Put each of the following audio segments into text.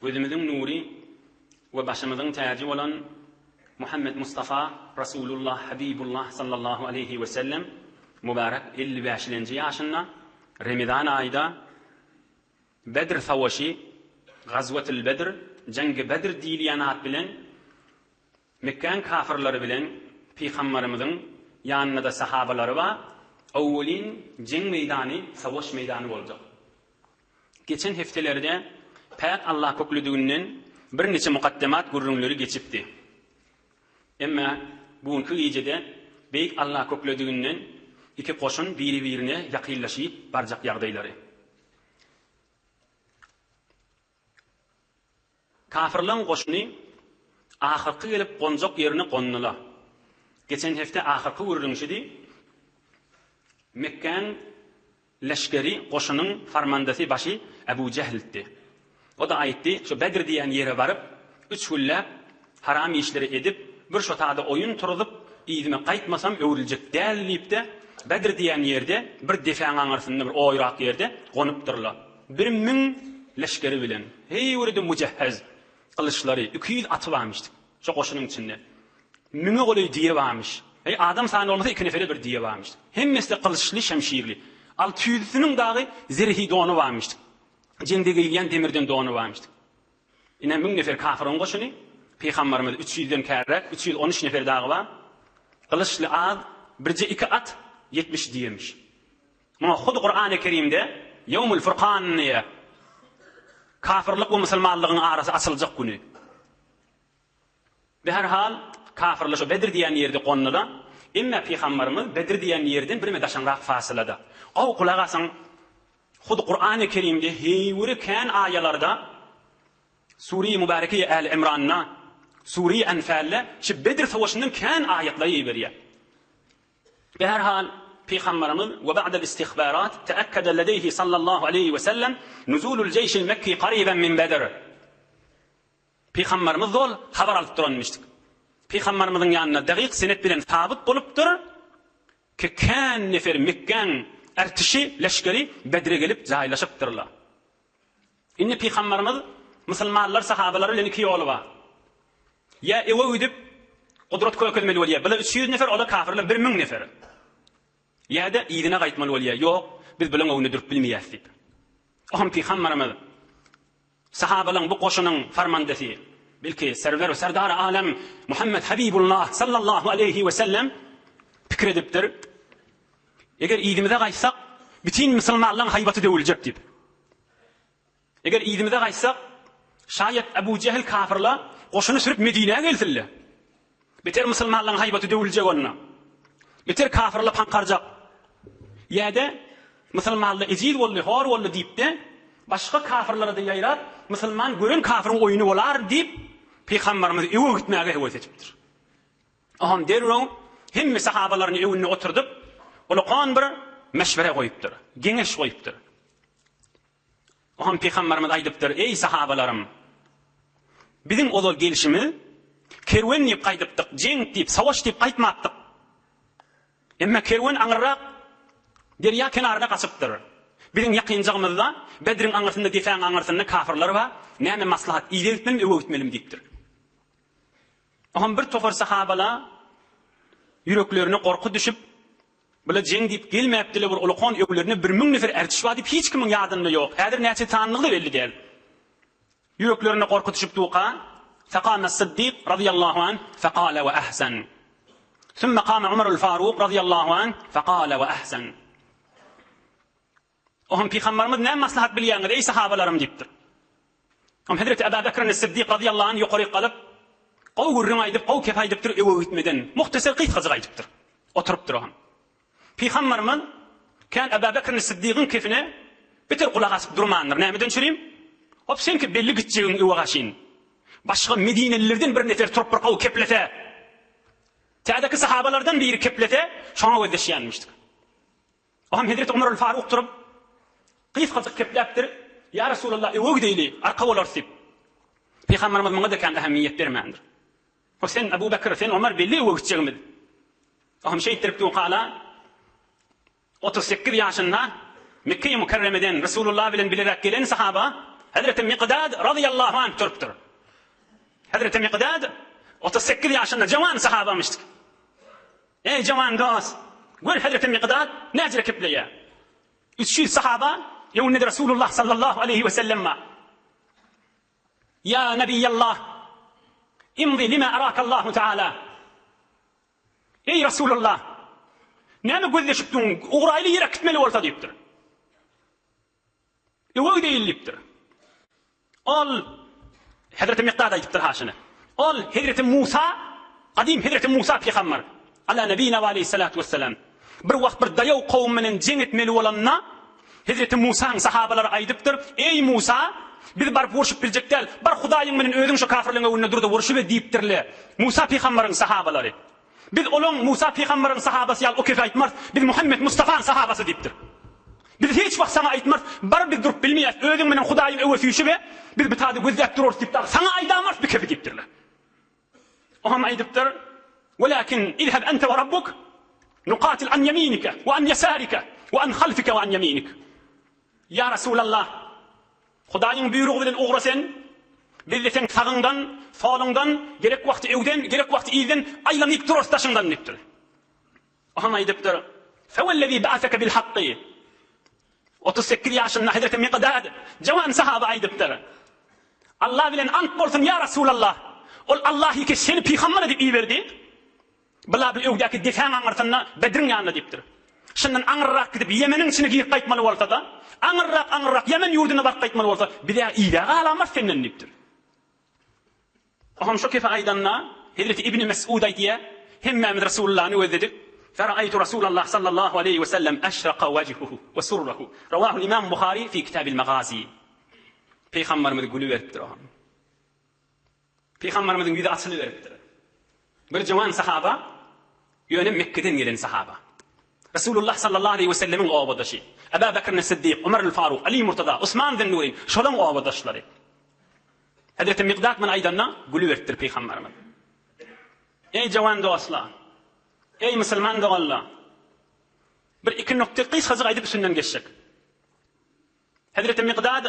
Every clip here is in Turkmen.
Özümizin nuri we başymyzyň täji bolan Muhammed Mustafa Rasulullah Habibullah sallallahu aleyhi ve sellem mübarek 55-nji ýaşynda Ramazan aýyda Bedr savaşy, Gazwatul Bedr, Jangi Bedr diýilýän at bilen Mekkan kafirleri bilen Peýgamberimiziň ýanyna da sahabalary we awwelin jeng meýdany, savaş meýdany boljak. Geçen heftelerde Peygamber Allah köklüdüğünden bir neçe mukaddemat gurrunları geçipdi. Emma bugünkü gecede beyik Allah köklüdüğünden iki koşun biri-birine yakınlaşıp barjak ýagdaýlary. Kafirlaryň koşuny ahyrky gelip gonjak ýerine gonnular. Geçen hefte ahyrky gurrunşydy. Mekkan leşkeri koşunyň farmandasy başy Abu Cehl'di. O da aýtdy, şu Bedr diýen ýere baryp, 3 güllap haram işleri edip, bir şotada oyun turup, ýygyma gaýtmasam öwriljek däl diýipde, Bedr diýen ýerde bir defaň aňarsynda bir oýrak ýerde gonyp durlar. 1000 leşkeri bilen, hey urdy mujahhaz kılıçlary 200 aty barmyşdy. Şu koşunyň içinde. 1000 goly diýe barmyş. Hey adam sany olmasa 2 neferi bir diýe barmyşdy. Hemmesi kılıçly, şemşirli. 600'siniň dagy zerhi donu barmyşdy. Jende gelýän demirden donu barmyşdy. Ine 1000 nefer kafirin goşuny, Peýgamberimiz 300'den kärrek, 313 nefer dagy bar. Kılıçly az, birje 2 at 70 diýmiş. Muna hud Qur'an-ı Kerimde Yawmul Furqan diýe. Kafirlik we musulmanlygyň arasy açyljak güni. Be her hal kafirler şu Bedr diýen ýerde gonnular. Emma Peýgamberimiz Bedr diýen ýerden bir medaşanrak fasylada. Aw kulaga asaň hud Qur'an-ı Kerimde heýwiri kan aýalarda Sure-i Mübareke Ali İmran'na, Sure-i Enfal'le şu Bedr savaşyndan kan aýatlary ýerberýär. Be her hal Peýgamberimiz we ba'da'l istihbarat ta'akkada ladayhi sallallahu aleyhi ve sellem nuzulul jeyş'il Mekki qariban min Bedr. Peýgamberimiz zol habar alyp duranmışdyk. Peýgamberimiziň ýanyna dagyk senet bilen sabit bolupdyr ki kan nefer Mekkan ertişi leşkeri Bedre gelip jaýlaşypdyrlar. Indi Peýgamberimiz musulmanlar sahabalary bilen iki ýoly bar. Ya ewe ödüp gudrat kökelmeli bolýar. Bula 300 nefer, ola kafirler 1000 nefer. Ya da ýygyna gaýtmaly bolýar. Ýok, biz bilen owuny durp bilmeýäs diýip. Aham Peýgamberimiz sahabalaryň bu goşunyň farmandasy, belki serwer we serdar alem Muhammed Habibullah sallallahu aleyhi ve sellem pikir edipdir. Eger ýygymize gaýtsak, bütün musulmanlaryň haýbaty döwüljek diýip. Eger ýygymize gaýtsak, şayet Abu Cehl kafirler goşuny sürüp Medine'ye geltirler. Beter musulmanlaryň haýbaty döwüljek onna. Beter kafirler pankarjak. Ýa-da musulmanlar ezil boldy, hor boldy diýipde, başga kafirlere de ýaýrap, musulman gören kafirin oýuny bolar diýip Peýgamberimiz ewe gitmäge hewet etipdir. Aham derrow hemme sahabalaryny ewine oturdup, ulaqan bir meşwere goýupdyr, geňeş goýupdyr. Aham Peýgamberimiz aýdypdyr: "Ey sahabalarym, biziň ozal gelişimi kerwen diýip gaýdypdyk, jeng diýip, savaş diýip gaýtmapdyk. Emma kerwen aňyrak derýa kenarynda gaçypdyr. Biziň ýakynjygymyzda Bedriň aňarsynda defaň aňarsynda kafirler bar, näme maslahat ýeritmelim, ewe gitmelim diýipdir." Aham bir tofar sahabalar yüreklerine korku düşüp, bula jeng diýip gelmäpdiler, bir ulaqan öwlerini 1000 nefer ertişip diýip hiç kimiň ýadynda ýok. Häzir näçe tanlygy belli däl. Yüreklerine korku düşüp tuqa, faqama as-Siddiq radiyallahu anh faqala wa ahsan. Thumma qama Umar al-Faruq radiyallahu anh faqala wa ahsan. Aham Peýgamberimiz näme maslahat bilýär, ey sahabalarym diýipdir. Aham Hazreti Ebu Bekr as-Siddiq radiyallahu anh ýokary galyp, "Gaw gurrun aýdyp, gaw kep aýdypdyr, ewe gitmeden, muhtasar gysgaja aýdypdyr." Oturupdyr aham. Peýgamberimiz kan Ebu Bekr as-Siddiqyň kefine beter kulak asyp durmandyr. Näme dönşürem? Hop senki belli gitjegiň ewe gaşyn. Başga Medinelilerden bir nefer turup bir gaw keplete. Tädeki sahabalardan biri keplete, şoňa gözleşýänmişdik. Aham Hazreti Umar al-Faruq turup gysgaja kepläpdir. "Ya Rasulullah, ewe gideli, arka bolarsyp." Peýgamberimiz muňa da kan ähmiýet bermändir. O sen Abu Bekr, sen Umar belli ewe gitjegimiz. Aham şeýtirip tuqala 38 ýaşynda Mekke-i Mukerreme'den Resulullah bilen bilerek gelen sahaba Hazreti Miqdad radıyallahu anh turuptur. Hazreti Miqdad 38 yaşında cavan sahabamıştık. Ey cavan dost, gör Hazreti Miqdad necre kipleye. 300 sahaba yevnedi Resulullah sallallahu aleyhi ve sellem ma. Ya Nebiyallah, imdi lima arakallahu teala. Ey Resulullah, ne mi gözleşiptin, uğraylı yere gitmeli olsa deyiptir. Öyle değil deyiptir. Ol, Hazreti Miqdad ayıptır haşını. Ol, Hazreti Musa, kadim Hazreti Musa peygamber. Ala nebine ve aleyhissalatu vesselam. Bir vakt bir dayav kavminin cengetmeli olanına, Hazreti Musa'nın sahabaları aydıptır. Ey Musa, biz barıp vuruşup bilecekler. Bar Hudayın benim özün şu kafirliğine önüne durdu vuruşup ve deyiptirli. Musa peygamberin sahabaları. Biz olun Musa peygamberin sahabası yal o kefe aytmaz. Biz Muhammed Mustafa'nın sahabası deyiptir. Biz hiç vakt sana aytmaz. Bar biz durup bilmeyiz. Özün benim Hudayın öve füyüşü ve biz bir tadı gözleyip dururuz deyiptir. Sana aydamaz bir kefe deyiptirli. O hem aydıptır. Walakin idheb ente ve rabbuk nuqatil an yeminike ve an yesarike ve an halfike ve an yeminik. Ya Resulallah, Hudayın buyruğu bilen uğra sen, bizde sen sağından, solundan, gerek vakti evden, gerek vakti iyiden, aylanıp dururuz taşından deyiptir. O hem aydıptır. Fevellezî ba'aseke bil hakkı. 38 yaşında Hazreti Miqdad, cavan sahaba aydıptır. Allah bilen ant bolsun ya Resulallah. Ol Allah'ı ki seni peygamber edip iyi verdi. Bila bil evdeki defan anırtına Bedir'in yanına deyiptir. Şundan anırrak gidip Yemen'in içine giyip kaytmalı olsa da, anırrak Yemen yurduna bak kaytmalı olsa, bir de iyile ağlamaz senden deyiptir. O hem şu kefe aydanına, Hazreti İbni Mes'ud aydiye, hemmemiz Resulullah'ını özledik. فرأيت رسول الله صلى الله عليه وسلم أشرق وجهه وسره رواه الإمام Bukhari في كتاب المغازي. Peygamberimiz gülü veriptir o hem. Peygamberimizin yüzü açılı veriptir. Bir cavan sahaba, yöne Mekke'den gelen sahaba. Resulullah sallallahu aleyhi ve sellemin oğabadaşı. Ebu Bekir'in Siddiq, Ömer Faruk, Ali Murtada, Osman bin Nuri, şolan oğabadaşları. Hazreti Miqdad min aydanına gülü veriptir Peygamberimiz. Ey cavan dostlar, ey Müslüman doğallar. Bir iki nokta qıys hazır aydıp üstünden geçecek. Hazreti Miqdad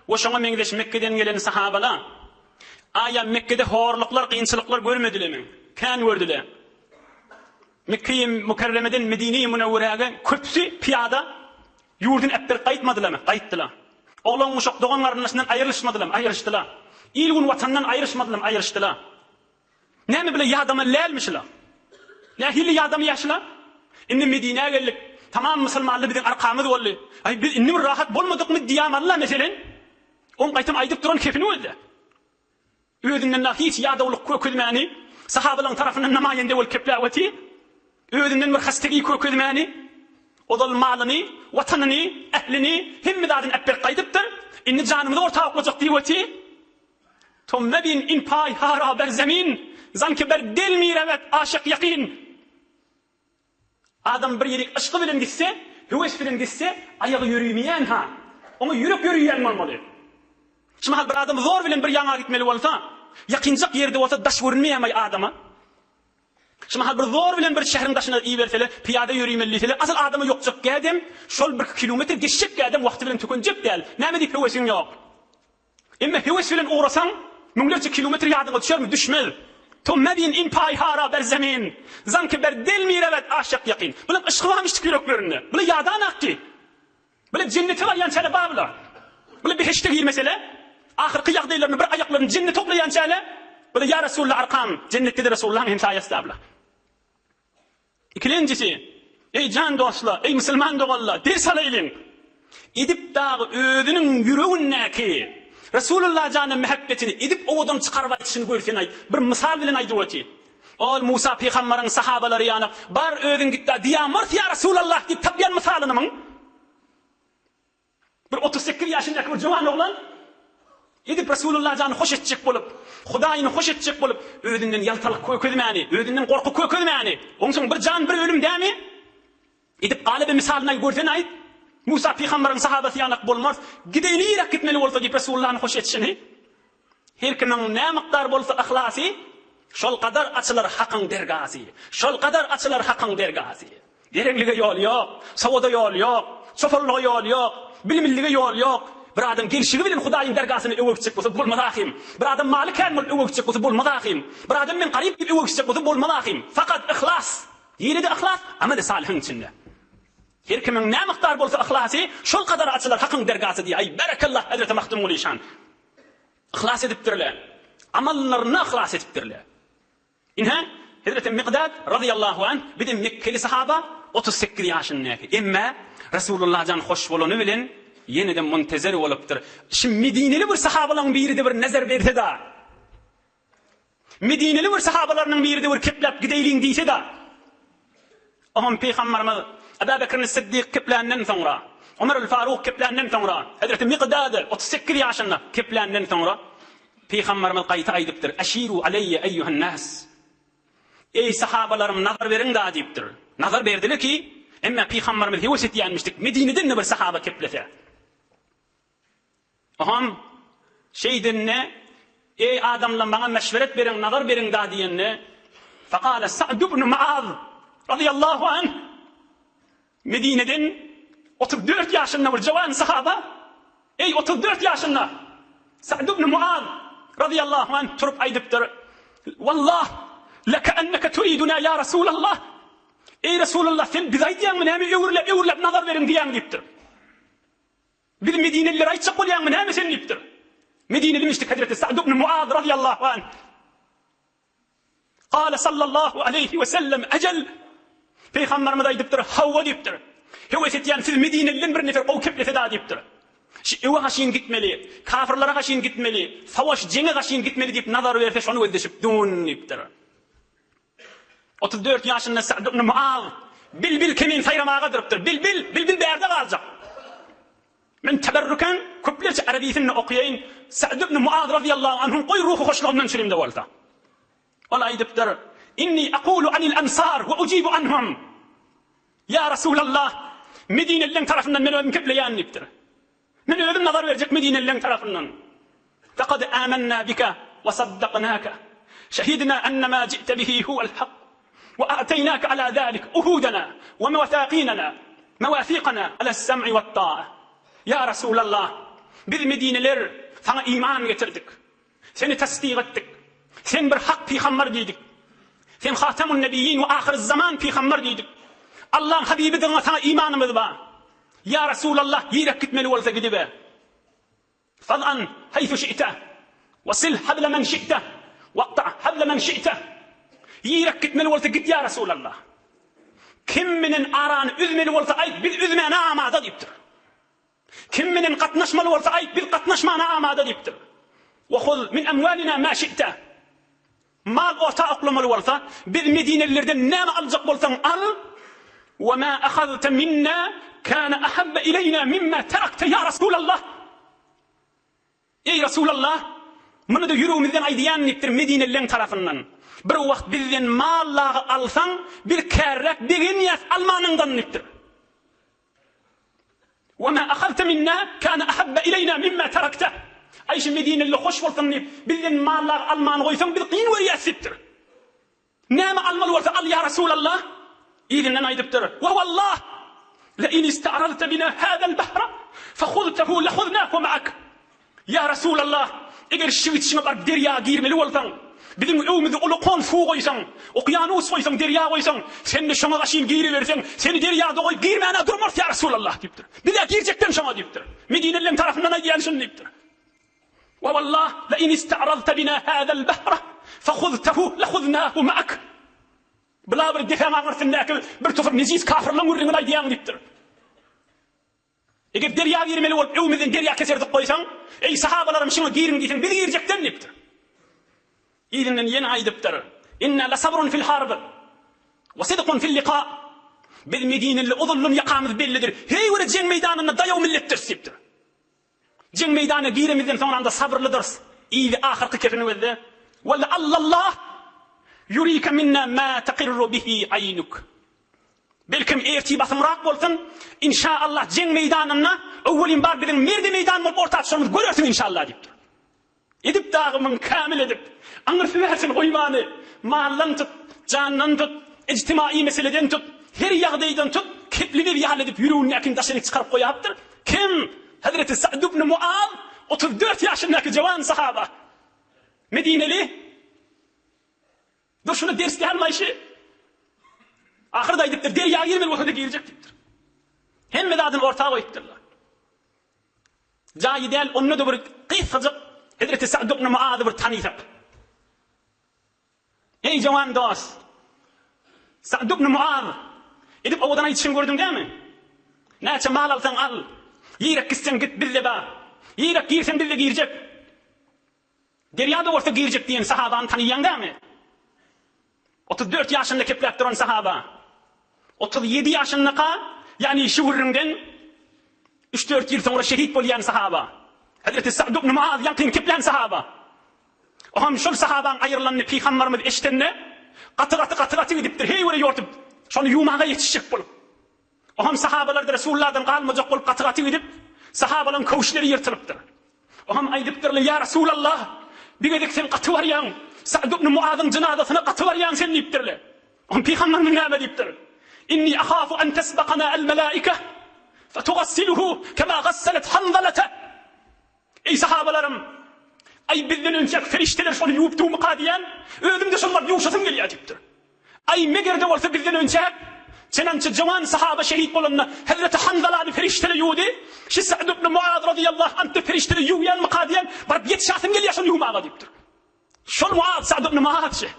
ve şoňa meňdeş Mekke'den gelen sahabalar aya Mekke'de horluklar, kıyınçılıklar görmediler mi? Kan gördüler. Mekke-i Mükerreme'den Medine-i Münevvere'ye köpsü piyada yurdun epper kayıtmadılar mı? Kayıttılar. Oğlan uşak doğanların arasından ayrışmadılar mı? Ayrıştılar. İlgun vatandan ayrışmadılar mı? Ayrıştılar. Ne mi bile yadamı lelmişler? Ne hili yadamı yaşlar? İnni Medine'ye geldik. Tamam Müslümanlı bizim arkamız oldu. Ay biz inni bir rahat bulmadık mı diyam Allah mesela. On kaytım aydıp duran kefini oldu. Ödünden hiç yadavluk kökülmeni, sahabaların tarafından namayende ol keplaveti, ödünden bir hastagi kökülmeni, odal malını, vatanını, ehlini, himmidadın epper kaydıptır. İnni canımızı ortaya olacak diyeveti. Tomme bin in pay hara ber zemin, zanki ber delmir evet aşık yakin. Adam bir yerik aşkı bilen gitse, hüveş bilen gitse, ayağı yürüyemeyen ha. Onu yürüp yürüyen olmalı. Şimdi bir adam zor bilen bir yana gitmeli olsa, yakıncak yerde olsa daş vurulmayamay adama. Şimdi bir zor bilen bir şehrin daşına iyi versele, piyade yürüyemeli. Asıl adamı yokcak geldim, şol bir kilometre geçecek geldim, vakti bilen tükünecek değil. Ne dedik hüvesin yok. Ama hüves bilen uğrasan, münglerce kilometre yadına düşer mi? Düşmez. Tomme bin in pay hara ber zemin. Zanki ber delmir evet aşık yakin. Bula ışkı varmıştık yüreklerinde. Bula yadan akki. Bula cenneti var yançale bablar. Bula bir heşte gir mesele. Ahir kıyak değillerini bir ayaklarını cennet toplayan çale. Bula ya Resulullah arkam. Cennette de Resulullah'ın hemsayesi abla. İkincisi. Ey can dostlar, ey Müslüman doğallar. Ders alayın. İdip dağı ödünün yüreğine ki. Resulullah canın muhabbetini edip ovadan çıkarıp içini görsen ay. Bir misal bilen aydı oti. Ol Musa peygamberin sahabaları yanı. Bar ödün gitti. Diyamart ya Resulullah deyip tabiyan misalını mı? Bir 38 yaşındaki bir cavan oğlan. Edip Resulullah canı hoş edecek bulup. Hudayını hoş edecek bulup. Ödünden yaltalık kökülmeyeni. Ödünden korku kökülmeyeni. Onun için bir can bir ölüm değil mi? Edip galibi misalına görsen ay. Musa peygamberin sahabesi yanık bulmaz. Gideyini yiyerek gitmeli olsa deyip Resulullah'ın hoş etişini. Her kimin ne miktar bolsa ahlası, şol kadar açılır hakkın dergası. Şol kadar açılır hakkın dergası. Derenlige yol yok, savada yol yok, şoförlüğe yol yok, bilimillige yol yok, bir adam gelişigi bilen Hudaýyň dergasyny öwekçek bolsa bolmazahym. Bir adam malik elmul öwekçek bolsa bolmazahym. Bir adam men garyp gibi öwekçek bolsa bolmazahym. Fakat ihlas. Ýeride ihlas, amel salihin içinde. Her kimin ne miqdar bolsa ihlasy, şol kadar açylar hakyň dergasy diýip, ay barakallah Hazreti Mahdum Ulişan. İhlas edipdirler. Amallaryny ihlas edipdirler. Inha Hazreti Miqdad radıyallahu anh bidim Mekkeli sahaba 38 ýaşyndaky. Emma Rasulullah jan hoş bolany bilen yeniden muntazir bolupdyr. Şimdi Medineli bir sahabalaryň biride bir nazar berdi da. Medineli bir sahabalaryň biride bir keplep gideýliň diýse da. Aham Peygamberimiz Ebu Bekir Siddiq keplenden sonra, Ömer el-Faruq keplenden sonra, Hazreti Miqdad 38 ýaşynda keplenden sonra Peygamberimiz gaýta aýdypdyr. Aşiru aleyye eyyuhan nas. Ey sahabalarım nazar verin da diýipdir. Nazar berdiler ki, emma Peygamberimiz hewset ýanmışdyk. Medineden bir sahaba keplese. Aham şeydinne ey adamlar bana meşveret verin, nazar verin da diýenne. Faqala Sa'd ibn Muaz radıyallahu anh Medine'den 34 ýaşynda bir jawan sahaba, ey 34 ýaşynda Sa'd ibn Muaz radıyallahu anh turup aýdypdyr. Wallah لكأنك تريدنا يا رسول الله. Ey Resulullah sen biz aýdýan näme öwürlep nazar verin diýen diýipdir. Bir Medineliler aýtjak bolýan näme sen diýipdir. Medineli mişdik Hazreti Sa'd ibn Muaz radıyallahu anh. قال sallallahu aleyhi ve sellem ecel. Peygamberimiz aýdypdyr, hawa diýipdir. Hewet ýan siz Medineliler bir nefer gow keplese da diýipdir. Ewa gaşyn gitmeli, kafirlara gaşyn gitmeli, savaş jeňe gaşyn gitmeli diýip nazar berse şonu öldürip dun diýipdir. 34 ýaşynda Sa'd ibn Muaz bilbil kemin sayramaga durupdyr. Bilbil berde galjak. Men teberrüken köplerçe Arabiýasyny okuýaýyn. Sa'd ibn Muaz radıyallahu anhu goý ruhu hoşlugyndan şerimde bolsa. Ola aýdypdyr. Inni aqulu anil ansar ve ujibu anhum. Ya Resulallah, Medineliň tarafyndan men özüm kepleýän diýipdir. Men özüm nazar berjek Medineliň tarafyndan. Faqad amanna bika ve saddaqnaka. Şehidna anna ma ji'ta bihi huwal haq. وأعطيناك على ذلك أهودنا مواثيقنا على السمع والطاعة. يا رسول الله بالمدينة sana iman getirdik. Seni tasdik ettik. Sen bir hak peygamber dedik. Sen Hatemun Nebiyyin ve ahir zaman peygamber dedik. Allah'ın Habibi de sana imanımız var. Ya Resulallah yiyerek gitmeli olsa gidiver. Fad'an haythu şi'te. Vasil habla men şi'te. Vaqta' habla men şi'te. Yiyerek gitmeli olsa git ya Resulallah. Kim minin aranı üzmeli olsa ayt bil üzmene amada deyiptir. Kim minin katnaşmalı olsa ayt bil katnaşmana amada deyiptir. Ve khuz min emvalina ma şi'te. Mal orta aklamalı olsa biz Medinelilerden ne alacak bolsan al. Ve ma akhadta minna kana ahabba ileyna mimma tarakta ya Resulallah. Ey Resulallah, bunu da yürüğümüzden aydiyan niptir Medinelilerin tarafından. Bir wagt bizden mallagy alsaň bir kärrek degen ýas almanyndan nipdir. Wa ma akhadta minna kana ahabba ilayna mimma tarakta. Aýşy Medineli hoş bolsaň diýip bizden mallagy almany goýsaň bir qyn werýäsipdir. Näme almaly bolsa al ya Resulallah. Ýerinden aýdypdyr. Wa wallah la in ista'radta bina hada al-bahra fakhudtahu la khudnahu ma'ak. Ya Resulallah, eger şiwitçiňe bar derýa girmeli bolsaň bizim öwümüzi ulukon su goýsaň, okyanus goýsaň, derýa goýsaň, sen de şoňa gaşyn giri berseň, seni derýada goý girmäne durmaz ya Resulallah diýipdir. Bir de girjekden şoňa diýipdir. Medineliň tarapyndan aýdýan şunu diýipdir. Wa wallah la in ista'radta bina hada al-bahra fakhudtahu la khudnahu ma'ak. Bula bir defam agyrsyndäki bir tufur nejis kafirlaň urryny aýdýan diýipdir. Eger derýa girmeli bolup öwümizden derýa keserdik goýsaň, ey sahabalarym şoňa girin diýsen, bir girjekden diýipdir. İlinden yeni aýdypdyr. Inna la sabrun fil harb ve sidqun fil liqa. Bil Medineli uzunlum ýakamyz bellidir. Hey were jeň meýdanyna daýaw milletdir sepdir. Jeň meýdanyna giremizden soňra sabrlydyr. Ýyly ahyrky kefini weldi. Walla Allah yurika minna ma taqirru bihi aýnuk. Belkim ertibasymrak bolsun, inşaallah jeň meýdanyna öwelin bar bilen merde meýdan bolup orta atşamyz görersiň inşallah diýipdir. Edip dağımın kamil edip, anırsı versin goýmany, mallan tut, canlan tut, ijtimai meseleden tut, her ýagdaýdan tut, kepli bir ýaly edip ýürüğüni ýakin daşyny çykaryp goýapdyr. Kim Hazreti Sa'd ibn Muaz 34 yaşındaki cevan sahaba. Medineli. Dur şunu dersli almayışı. Ahırda ediptir. Derya girmeli ortada girecektir. Hem medadın ortağı koyupturlar. Cayi değil, onunla da bir kıyfacık Hazreti Sa'd ibn Muaz'ı bir tanıyacak. Ey cevan dost. Sa'd ibn Muaz. Edip ovadan için gördün değil mi? Neçe mal alsan al. Yiyerek gitsen git bizle ba. Yiyerek girsen bizle girecek. Deryada orta girecek diyen sahabanı tanıyan değil mi? 34 yaşında keplep duran sahaba. 37 yaşında yani şu vurrundan 3-4 yıl sonra şehit bolyan sahaba. Hazreti Sa'd ibn Muaz yakın keplen sahaba. Oham şol sahaban ayrılanını Peygamberimiz eşitenne katı gidiptir. Hey öyle yortup şonu yumağa yetişecek bulup. Oham sahabalar da Resulullah'dan kalmayacak bulup katı gidip sahabaların kavuşları yırtılıptır. Oham aydiptirler ya Resulallah bir gedek sen katı var yan. Sa'd ibn Muaz'ın cenazasına katı var yan sen deyiptirler. Oham Peygamberimiz ne deyiptir? İnni akhafu en tesbaqana el melaike fetugassiluhu kema gassalet Hanzalete. Ey sahabalarım, ay bizden öncek ferişteler şunu yuvuptuğumu kadiyen, özüm de şunlar yuvuşasım geliyor deyiptir. Ay megerde olsa bizden öncek, çenançı cevan sahaba şehit olanına Hazreti Hanzala'nı ferişteler yuvdi, şu Sa'd ibn Muaz radıyallahu anh de ferişteler yuvayan mı kadiyen, barıp yetişasım geliyor şunu yuvağa deyiptir. Şol Muaz, Sa'd ibn Muaz şey.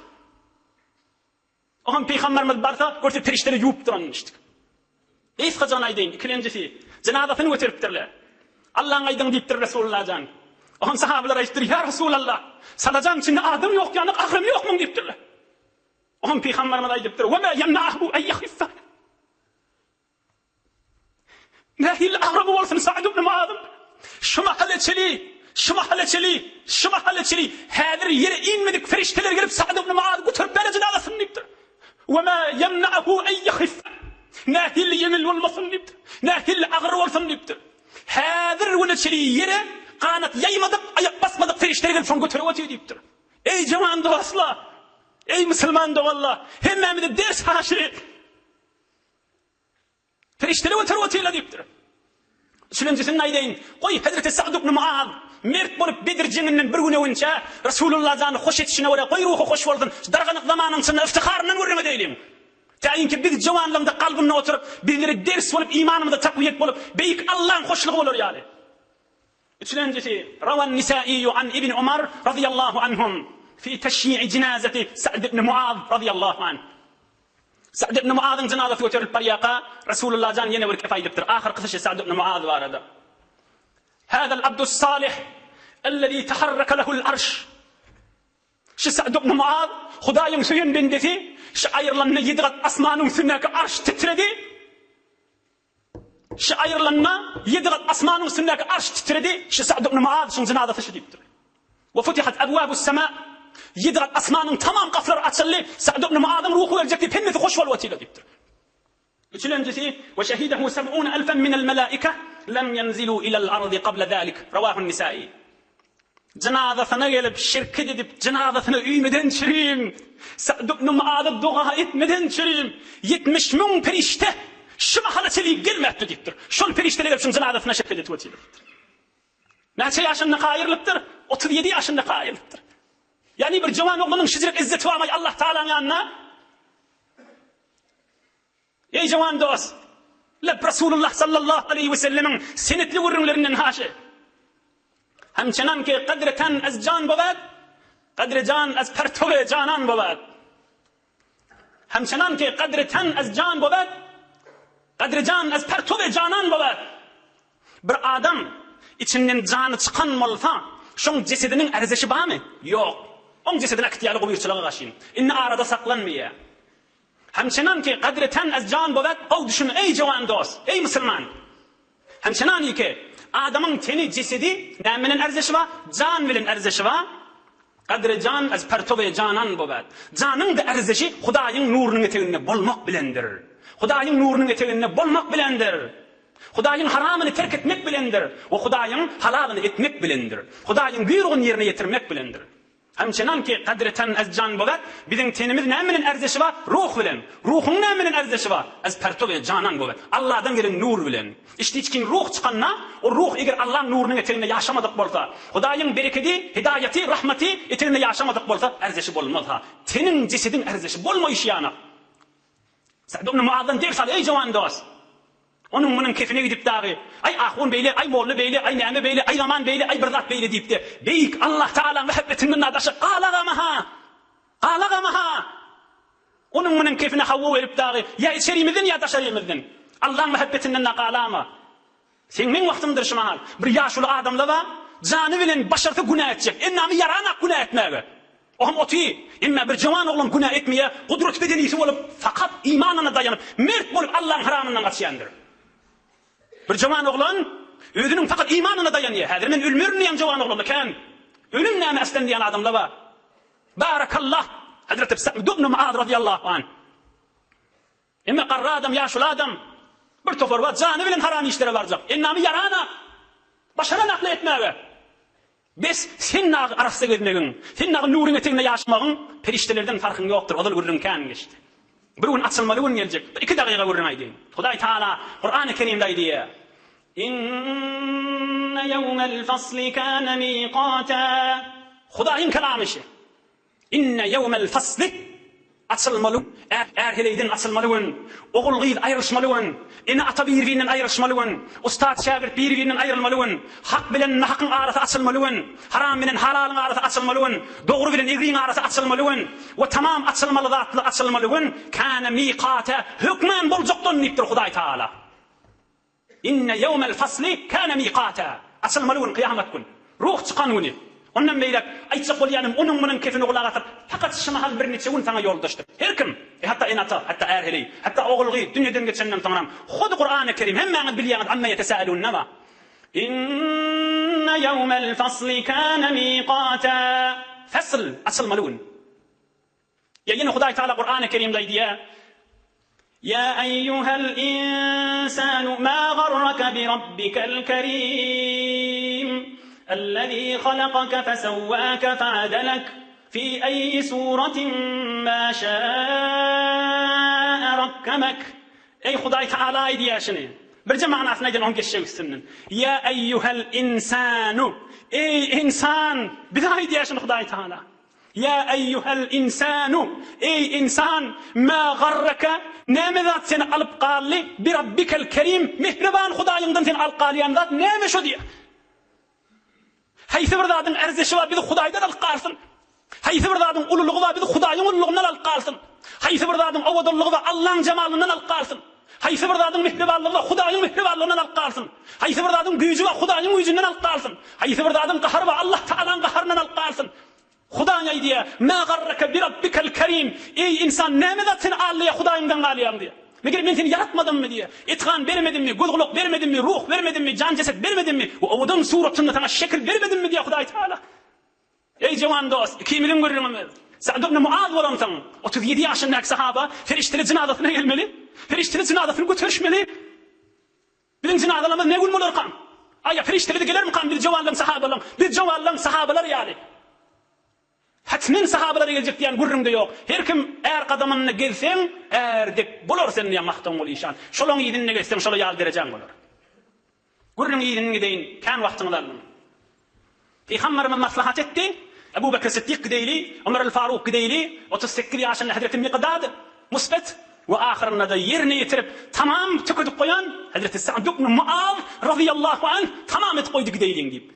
Oham Peygamberimiz barsa, görse ferişteler yuvuptur anmıştık. Eys kacan aydın, ikilencesi, cenazasını götürüptirler. Allah'ın aydın deyiptir Resulullah can. Oham sahabeler ayıptır, ya Resulallah, salacan içinde adım yok yani akrım yok mu deyiptirler. Oham Peygamberimiz ayıptır, وَمَا يَمْنَعَهُ اَنْ يَخِفَّ. Nehil akrabı olsun Sa'd ibn Muaz'ım. Şu mahalleçeli, hadir yere inmedik ferişteler gelip Sa'd ibn Muaz götürüp böyle cenazasını deyiptir. وَمَا يَمْنَعَهُ اَنْ يَخِفَّ. Nehil yemil olmasın deyiptir. Nehil ağrı olsun deyiptir. Hadir veleçeli yere kanat yaymadık, ayak basmadık ferişteler gelip şunu götürüp atıyor deyiptir. Ey cevan dostlar, ey Müslüman doğallah, hemen de ders haşiri. Ferişteler götürüp atıyorlar deyiptir. Üçüncüsünün aydeyin, koy Hazreti Sa'd ibn Muaz, mert bolup Bedir cenginden bir güne önce Resulullah zanı hoş etişine öyle koy ruhu hoş oldun. Darganık zamanın içinde iftiharından görme değilim. Tayin ki biz cavanlığımda kalbimle oturup bizleri ders olup imanımda takviyet bulup beyik Allah'ın hoşluğu olur yani. Üçüncüsü Ravan Nisai'yu an İbn Umar radıyallahu anhum fi teşyi'i cenazeti Sa'd ibn Muaz radıyallahu anh. Sa'd ibn Muaz'ın cenazesi götürülüp bariyaka Resulullah can yine bir kefaydıptır. Ahir kısaşı Sa'd ibn Muaz var adı. Hâzel abdus salih ellezî teharreke lehul arş. Şu Sa'd ibn Muaz Hudayın suyun bendesi şu ayrılanına 7 kat asmanın üstündeki arş titredi. Şu ayrılanına 7 kat asmanın üstündeki arş titredi. Şu Sa'd ibn Muaz şun cenazesi şu deyiptir. Ve futihat ebvâbus semâ. 7 kat asmanın tamam kapıları açıldı. Sa'd ibn Muaz'ın ruhu verecekti. Penneti hoş valvatıyla deyiptir. Üçüncüsü ve şehidehu 70.000 minel melâike lem yenzilû ilel ardı qabla zâlik. Ravâhun Nisâi. Cenazasına gelip şirket edip cenazasını üymeden çürüyüm. Sa'd ibn Muaz'ı dua etmeden çürüyüm. 70.000 perişte şu mahalleteliği gelmekte deyiptir. Şol perişteler gelip şun cenazasına şirket edip ötüyorlar. Neçe yaşında kayırlıktır? 37 yaşında kayırlıktır. Yani bir cevan oğlunun şicret izzeti var mı Allah Teala'nın yanına? Ey cevan dost! Leb Resulullah sallallahu aleyhi ve sellemin senetli vurunlarından haşi. Hemçenan ki kadreten az can babad, kadre can az pertove canan babad. Hemçenan ki kadreten az can babad, kadre can az pertove canan babad. Bir adam içinden canı çıkan olsa, şun cesedinin erzişi var mı? Yok. Onun cesedine ihtiyarlı koyuyorçuluğa karşıyım. İnne arada saklanmıyor. Hemçenan ki kadreten az can babad, o düşün ey cevan dost, ey Müslüman. Hemçenan ki adamın teni cesedi neminin erzişi var, can bilen erzişi var. Kadre can az pertove canan babad. Canın da erzişi Hudayın nurunun eteğinde bolmak bilendir. Hudayın nurunun eteğinde bolmak bilendir. Hudayın haramını terk etmek bilendir. Ve Hudayın halalını etmek bilendir. Hudayın buyruğun yerine getirmek bilendir. Hemçinin ki kadreten az can bolat, bizim tenimiz näminin erzesi var? Ruh bilen. Ruhun näminin erzesi var? Az perto ve canan bolat. Allah'dan gelen nur bilen. İşte içkin ruh çıkanna, o ruh eğer Allah'ın nurunun eteğinde yaşamadık bolsa, Hudaýyň bereketi, hidayeti, rahmeti eteğinde yaşamadık bolsa, erzesi bolmaz ha. Tenin cesedin erzesi bolmaýyş ýana. Sa'd ibn Muaz'dan ders al, ey jawan dost. Onun bunun kefine gidip dağı, ay ahun beyle, ay morlu beyle, ay näme beyle, ay zaman beyle, ay birzat beyle deyip de, beyik Allah Teala muhabbetinden adaşı, qalagamaha. Onun bunun kefine havvu verip dağı, ya içerimizden ya daşarimizden. Allah muhabbetinden qalama. Sen men vaktimdir şu mahal, bir yaşlı adamla va, canı bilen başartı günah edecek, ennami yaranak günah etmege. Ohum oti, imma bir jawan oğlum günah etmeye, kudret bedenisi olup, fakat imanına dayanıp, mert bolup Allah'ın haramından kaçıyandır. Bir jawan oğlan özünün fakat imanına dayanıyor. Häzir men ölmürniyem jawan oğlum kan. Ölüm näme aslan diýen adamlar var. Barakallah. Hazreti Sa'd ibn Muaz radıyallahu anh. Emma qarra adam ýaşly adam bir tofor wa jany bilen haram işlere barjak. Ennami yarana. Başara nakle etmege. Biz sen arasda gezmegin, sen nurun eteğinde yaşamagyň periştelerden farkyň ýokdur. Odal görürün kan geçti. Bir gün açılmaly gün gelecek. 2 daqiqa görürün aýdyn. Hudaý Taala Kur'an-ı Kerimde aýdýar. İnne yevmel fasli kana miqata. Hudaýyň kalamy şu. İnne yevmel fasli açılmaly, erheleydin açılmaly, oğul gyz aýryşmaly, ene ata bir-birinden aýryşmaly, ustad şagirt bir-birinden aýrylmaly, hak bilen nahakyň arasy açylmaly, haram bilen halalyň arasy açylmaly, dogry bilen egriň arasy açylmaly, we tamam açylmaly zatly açylmaly, kana miqata, hükmen boljakdan diýipdir Hudaý Taala. İnne yevmel fasli kana miqata. Açylmaly kıyamet gün. Ruh çıkan güni. Ondan beýlek aýtsak bolýanym onuň munyň kefini gulaga atyp fakat şymahal bir neçe gün taňa ýoldaşdyk. Her kim, hatta enata, hatta erheli, hatta oğulgy dünýeden geçenden taňam. Hudi Kur'an-ı Kerim hemmäňiz bilýäňiz amma ýetesäilun näme? İnne yevmel fasli kana miqata. Fasl açylmaly gün. Ýa-ni Hudaý Taala Kur'an-ı Kerimde aýdýar: Ya eyyuhel insanu ma garraka bi rabbikel kerim. الذي خلقك فسواك فعدلك في أي سورة ما شاء ركبك. Ey Hudaý Taala aýdýaşyny. Birje magnasyna gelen on geçşek üstünden. Ya eyyuhel insanu. Ey insan. Bir aýdýaşyny Hudaý Taala. Ya eyyuhel insanu. Ey insan. Ma garraka. Näme zat seni alyp gally bi rabbikel kerim. Mehriban Hudaýyňdan seni alyp galýan zat näme şo diýär? Haýsy bir zadyň erzesi var, bizi Hudaýdan alyp galsyn. Haýsy bir zadyň ululugy var, bizi Hudaýyň ululugyndan alyp galsyn. Haýsy bir zadyň awadyllygy var, Allah'ın jamalynyň alyp galsyn. Haýsy bir zadyň mehribanlygy var, Hudaýyň mehribanlygyndan alyp galsyn. Haýsy bir zadyň güýji var, Hudaýyň güýjünden alyp galsyn. Haýsy bir zadyň gahary var, Allah Taala'nın gaharynyň alyp galsyn. Hudaý aýdýar: "Ma garraka bi rabbikel kerim." Ey insan, näme zat seni Allaha Hudaýyňdan galýan diýär. Meger men seni yaratmadım mı diye, itqan vermedim mi, gulguluk vermedim mi, ruh vermedim mi, can ceset vermedim mi, o adam suratında sana şekil vermedim mi diye Hudaý Taala. Ey jawan dost, kimilin görürüm. Sa'd ibn Muaz bolamsan, 37 ýaşyndaky sahaba, ferişteli cenazasyna gelmeli, ferişteli cenazasyny götürüşmeli. Bilen cenazalarymyz ne gün bolar kan? Aýa ferişteli gelermi kan bir jawanlaryň sahabalar ýaly. Hatmen sahabalar gelecek diýen gurrumda ýok. Her kim er kadamyny gelsen, erdek bolar sen diýen maktam bolýan. Şolaň ýedinne gelsen, şola ýal derejäň bolar. Gurrum ýedinne deýin, kan wagtyňdan. Peygamberimiz maslahat etdi. Abu Bekr Siddiq gideýli, Ömer el-Faruq gideýli, 38 ýaşynda Hazreti Miqdad musbat we ahirinde de ýerine ýetirip tamam tüküdip goýan Hazreti Sa'd ibn Muaz radıyallahu anh tamam et goýdy gideýliň diýip.